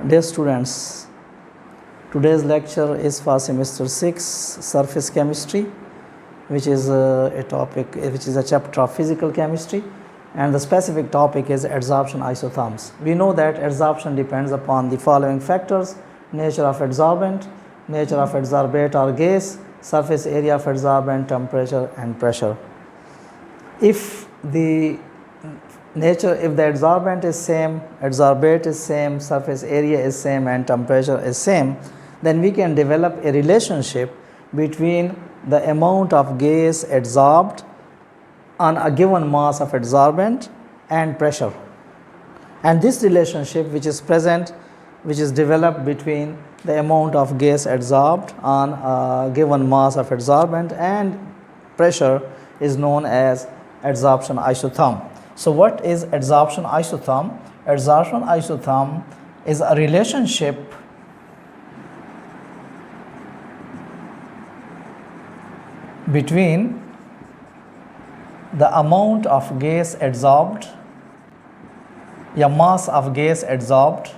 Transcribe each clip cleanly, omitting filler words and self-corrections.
Dear students, today's lecture is for semester 6 surface chemistry, which is a chapter of physical chemistry, and the specific topic is adsorption isotherms. We know that adsorption depends upon the following factors: nature of adsorbent, nature of adsorbate or gas, surface area of adsorbent, temperature and pressure. If the adsorbent is same, adsorbate is same, surface area is same and temperature is same, then we can develop a relationship between the amount of gas adsorbed on a given mass of adsorbent and pressure. And this relationship which is developed between the amount of gas adsorbed on a given mass of adsorbent and pressure is known as adsorption isotherm. So what is adsorption isotherm? Adsorption isotherm is a relationship between the amount of gas adsorbed, mass of gas adsorbed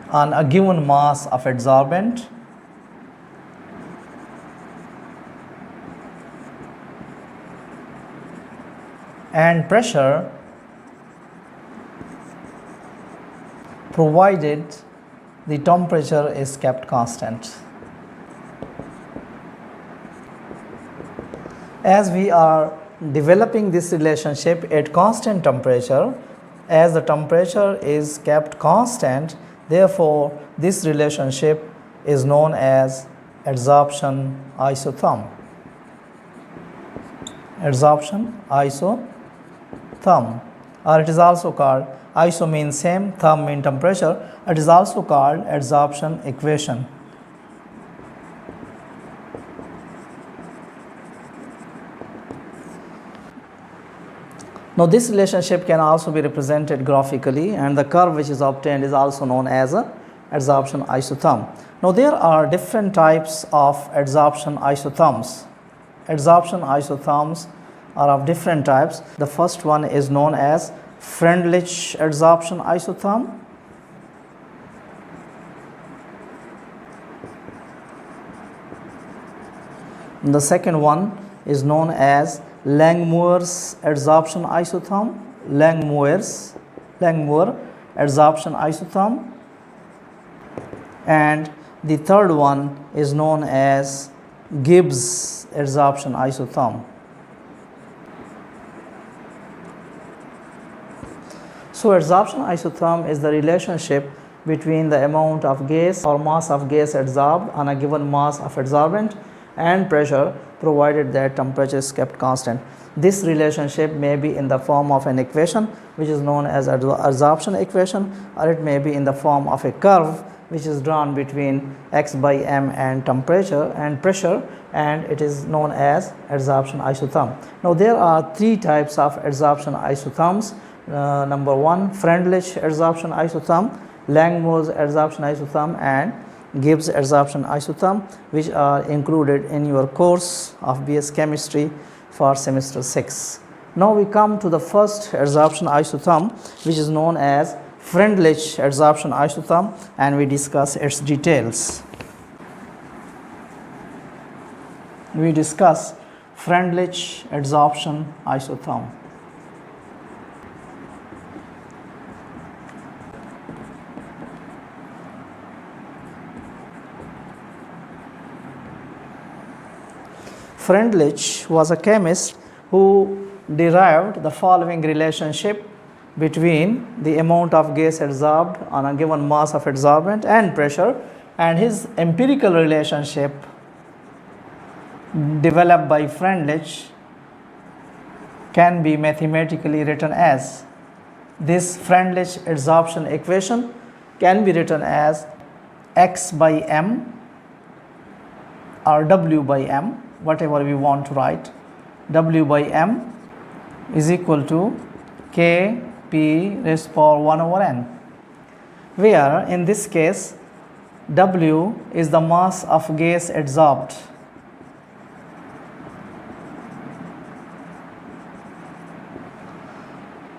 on a given mass of adsorbent and pressure, provided the temperature is kept constant. As we are developing this relationship at constant temperature, as the temperature is kept constant, therefore this relationship is known as adsorption isotherm. Adsorption isotherm, or it is also called, iso means same, therm means temperature. It is also called adsorption equation. Now this relationship can also be represented graphically, and the curve which is obtained is also known as a adsorption isotherm. Now there are different types of adsorption isotherms. Adsorption isotherms are of different types. The first one is known as Freundlich adsorption isotherm. The second one is known as Langmuir's adsorption isotherm. Langmuir adsorption isotherm. And the third one is known as Gibbs adsorption isotherm. So adsorption isotherm is the relationship between the amount of gas or mass of gas adsorbed on a given mass of adsorbent and pressure, provided that temperature is kept constant. This relationship may be in the form of an equation which is known as adsorption equation, or it may be in the form of a curve which is drawn between x by m and temperature and pressure, and it is known as adsorption isotherm. Now there are three types of adsorption isotherms. Number one, Freundlich adsorption isotherm, Langmuir's adsorption isotherm, and Gibbs adsorption isotherm, which are included in your course of BS chemistry for semester 6. Now we come to the first adsorption isotherm, which is known as Freundlich adsorption isotherm, and we discuss its details. We discuss Freundlich adsorption isotherm. Freundlich was a chemist who derived the following relationship between the amount of gas adsorbed on a given mass of adsorbent and pressure, and his empirical relationship developed by Freundlich can be mathematically written as, this Freundlich adsorption equation can be written as x by m or w by m, whatever we want to write. W by m is equal to k p raised to power 1 over n, where in this case W is the mass of gas adsorbed.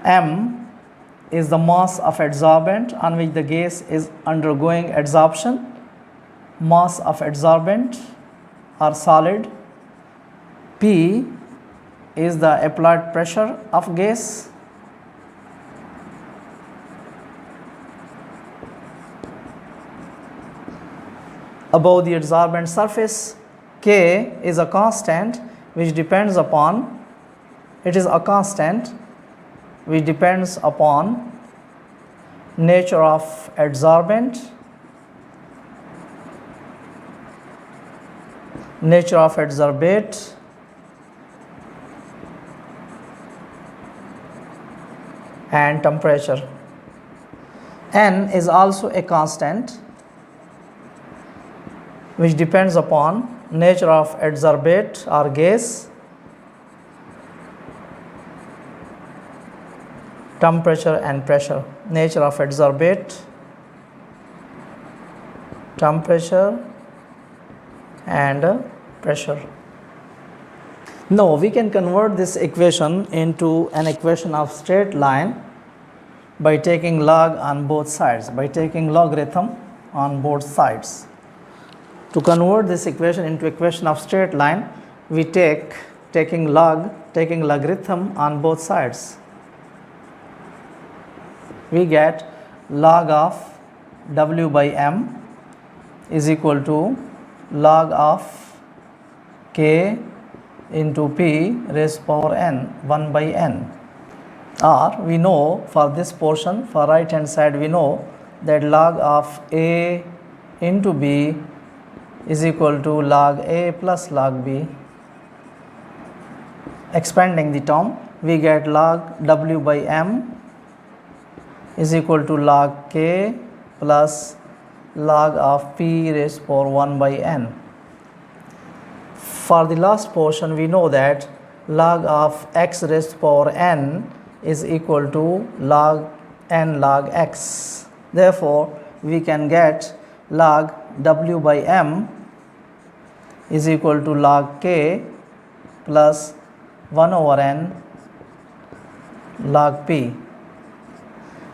M is the mass of adsorbent on which the gas is undergoing adsorption, mass of adsorbent or solid. P is the applied pressure of gas. Above the adsorbent surface. K is a constant which depends upon, it is a constant which depends upon nature of adsorbent, nature of adsorbate, and temperature. N is also a constant which depends upon nature of adsorbate or gas, temperature and pressure. Nature of adsorbate, temperature and pressure. Now we can convert this equation into an equation of straight line by taking log on both sides, by taking logarithm on both sides. To convert this equation into equation of straight line, we taking logarithm on both sides. We get log of W by M is equal to log of K into P raised to power N, 1 by N. Or we know for this portion, for right hand side, we know that log of A into B is equal to log A plus log B. Expanding the term, we get log W by M is equal to log K plus log of P raised to power 1 by N. For the last portion, we know that log of X raised to power N is equal to log N log X. Therefore, we can get log W by M is equal to log K plus 1 over N log P.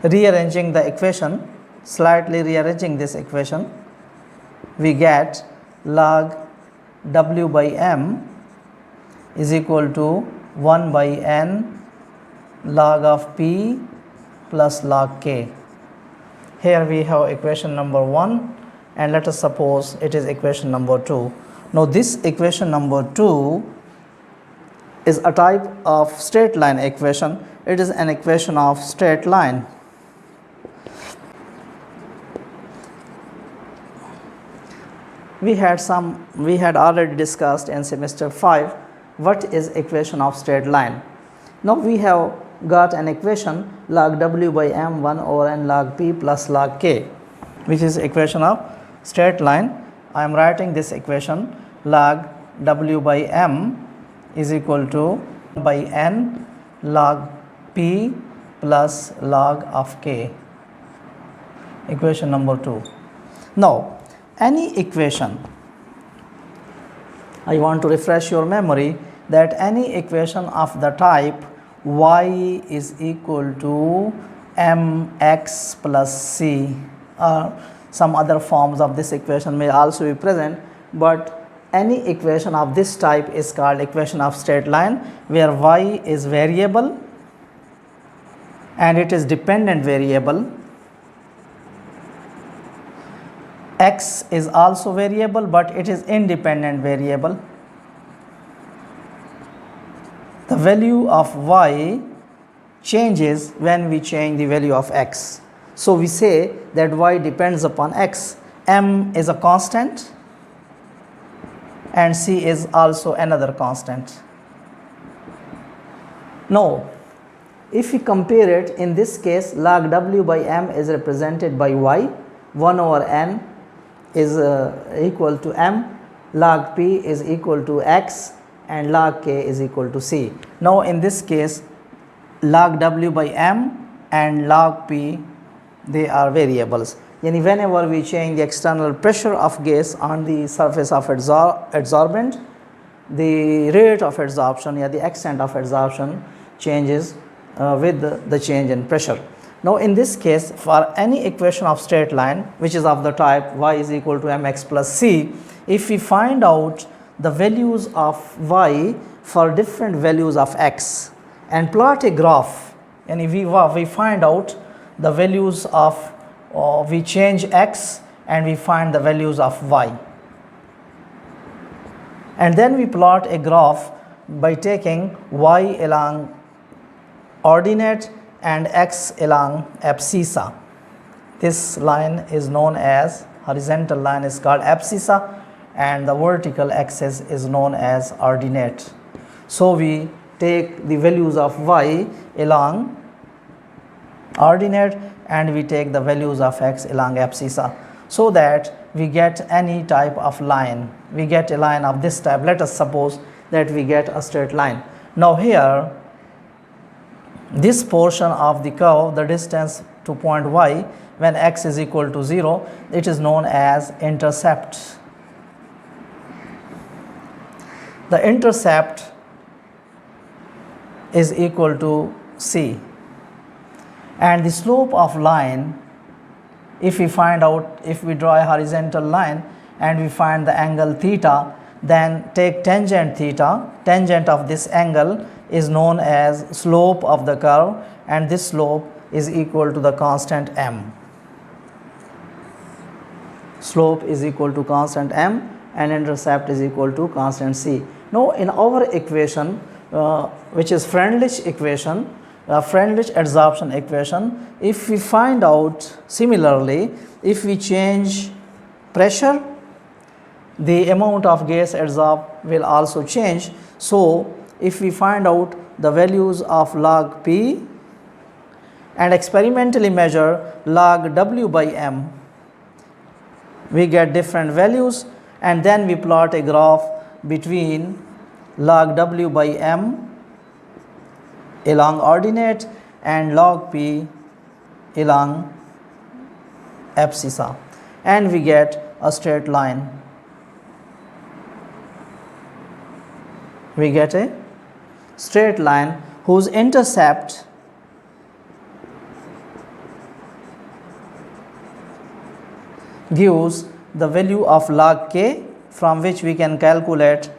Rearranging the equation, slightly rearranging this equation, we get log W by M is equal to 1 by N log of P plus log K. Here we have equation number 1, and let us suppose it is equation number 2. Now this equation number 2 is a type of straight line equation. It is an equation of straight line. We had already discussed in semester 5 what is equation of straight line. Now we have got an equation log W by M 1 over N log P plus log K, which is equation of straight line. I am writing this equation log W by M is equal to by N log P plus log of K. Equation number 2. Now any equation, I want to refresh your memory that any equation of the type y is equal to mx plus c, or some other forms of this equation may also be present, but any equation of this type is called equation of straight line, where y is variable and it is dependent variable. X is also variable, but it is independent variable. The value of y changes when we change the value of x. So we say that y depends upon x. M is a constant and c is also another constant. Now, if we compare it, in this case log W by M is represented by y, 1 over N is equal to M, log P is equal to X, and log K is equal to C. Now in this case log W by M and log P, they are variables. Yani whenever we change the external pressure of gas on the surface of adsorbent, the rate of adsorption, the extent of adsorption changes with the change in pressure. Now in this case, for any equation of straight line which is of the type y is equal to mx plus c, if we find out the values of y for different values of x and plot a graph, and if we find out the values of we change x and we find the values of y, and then we plot a graph by taking y along ordinate and x along abscissa. This line is known as horizontal line is called abscissa, and the vertical axis is known as ordinate. So we take the values of y along ordinate and we take the values of x along abscissa, so that we get any type of line. We get a line of this type. Let us suppose that we get a straight line. Now here, this portion of the curve, the distance to point y when x is equal to 0, it is known as intercept. The intercept is equal to c, and the slope of line, if we find out, if we draw a horizontal line and we find the angle theta, then take tangent theta. Tangent of this angle is known as slope of the curve, and this slope is equal to the constant m. Slope is equal to constant m and intercept is equal to constant c. Now in our equation, which is Freundlich equation, Freundlich adsorption equation, if we find out similarly, if we change pressure, the amount of gas adsorbed will also change. So if we find out the values of log P and experimentally measure log W by M, we get different values, and then we plot a graph between log W by M along ordinate and log P along abscissa, and we get a straight line. We get a straight line whose intercept gives the value of log k, from which we can calculate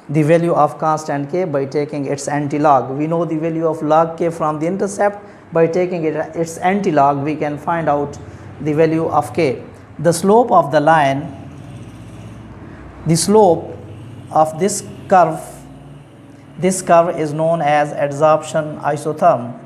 the value of constant k by taking its antilog. We know the value of log k from the intercept. By taking its antilog, we can find out the value of k. The slope of the line, the slope of this curve is known as adsorption isotherm.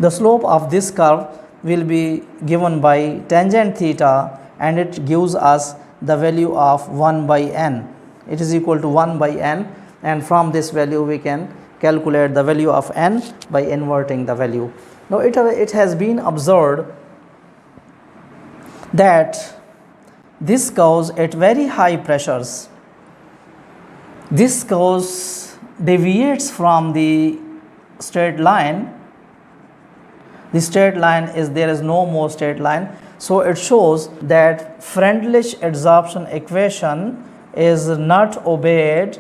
The slope of this curve will be given by tangent theta, and it gives us the value of 1 by n. It is equal to 1 by n, and from this value we can calculate the value of n by inverting the value. Now it has been observed that this curve at very high pressures, this curve deviates from the straight line. The straight line is, there is no more straight line. So it shows that Freundlich adsorption equation is not obeyed,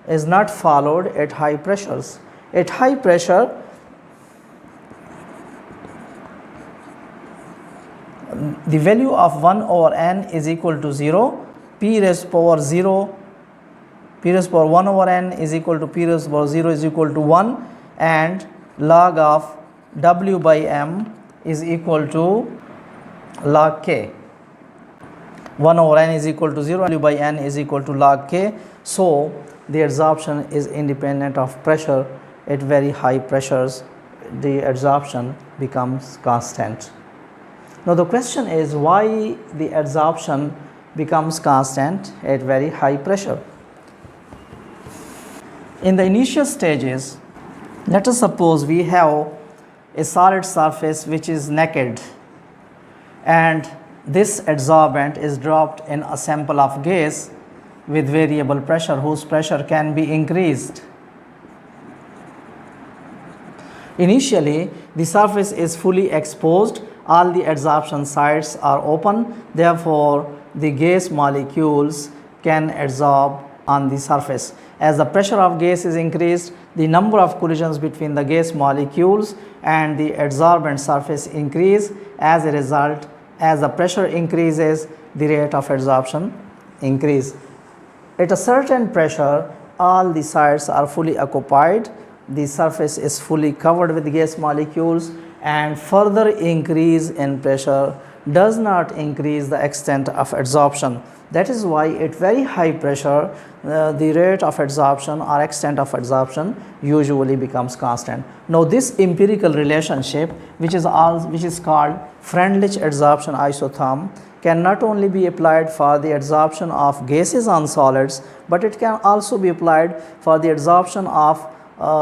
is not followed at high pressures. At high pressure, the value of 1 over n is equal to 0, p raised to power 0, p raised to power 1 over n is equal to p raised to power 0 is equal to 1, and log of W by m is equal to log k. 1 over n is equal to 0, W by n is equal to log k. So the adsorption is independent of pressure. At very high pressures, the adsorption becomes constant. Now the question is, why the adsorption becomes constant at very high pressure? In the initial stages, let us suppose we have a solid surface which is naked, and this adsorbent is dropped in a sample of gas with variable pressure, whose pressure can be increased. Initially, the surface is fully exposed, all the adsorption sites are open, therefore the gas molecules can adsorb on the surface. As the pressure of gas is increased, the number of collisions between the gas molecules and the adsorbent surface increase. As a result, as the pressure increases, the rate of adsorption increase. At a certain pressure, all the sides are fully occupied, the surface is fully covered with gas molecules, and further increase in pressure does not increase the extent of adsorption. That is why at very high pressure, the rate of adsorption or extent of adsorption usually becomes constant. Now, this empirical relationship, which is called Freundlich adsorption isotherm, can not only be applied for the adsorption of gases on solids, but it can also be applied for the adsorption of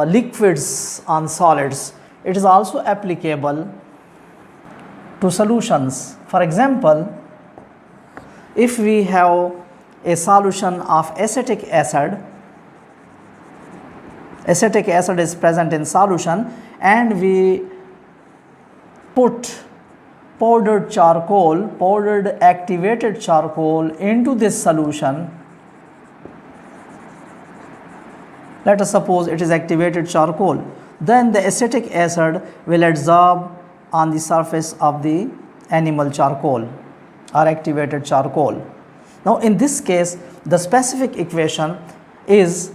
liquids on solids. It is also applicable to solutions. For example, if we have a solution of acetic acid is present in solution, and we put powdered activated charcoal into this solution. Let us suppose it is activated charcoal. Then the acetic acid will adsorb on the surface of the animal charcoal or activated charcoal. Now, in this case, the specific equation is,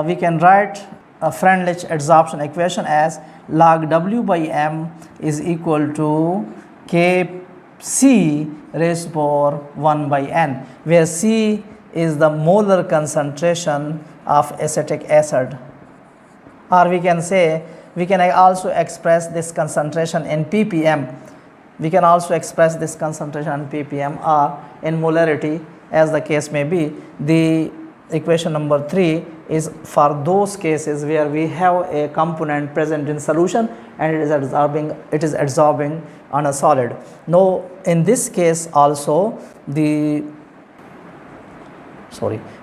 we can write a Freundlich adsorption equation as log W by M is equal to Kc raised to power 1 by N, where C is the molar concentration of acetic acid. Or we can say, we can also express this concentration in ppm. We can also express this concentration in ppm or in molarity, as the case may be. The equation number 3 is for those cases where we have a component present in solution and it is adsorbing on a solid. Now, in this case also, the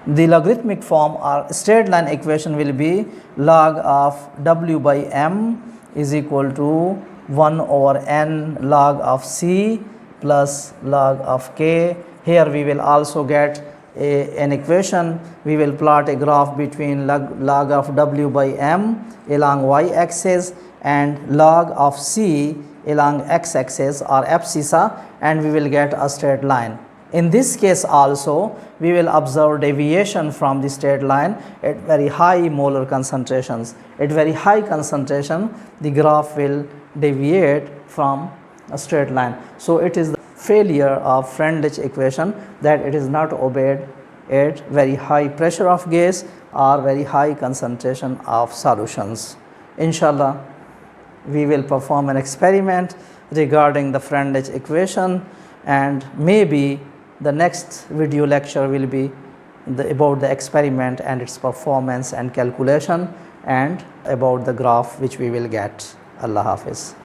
logarithmic form or straight line equation will be log of W by M is equal to 1 over N log of C plus log of K. Here we will also get an equation. We will plot a graph between log of W by M along y-axis and log of C along x-axis or abscissa, and we will get a straight line. In this case also, we will observe deviation from the straight line at very high molar concentrations. At very high concentration, the graph will deviate from a straight line. So, it is the failure of Freundlich equation that it is not obeyed at very high pressure of gas or very high concentration of solutions. Inshallah, we will perform an experiment regarding the Freundlich equation, and maybe the next video lecture will be about the experiment and its performance and calculation, and about the graph which we will get. Allah Hafiz.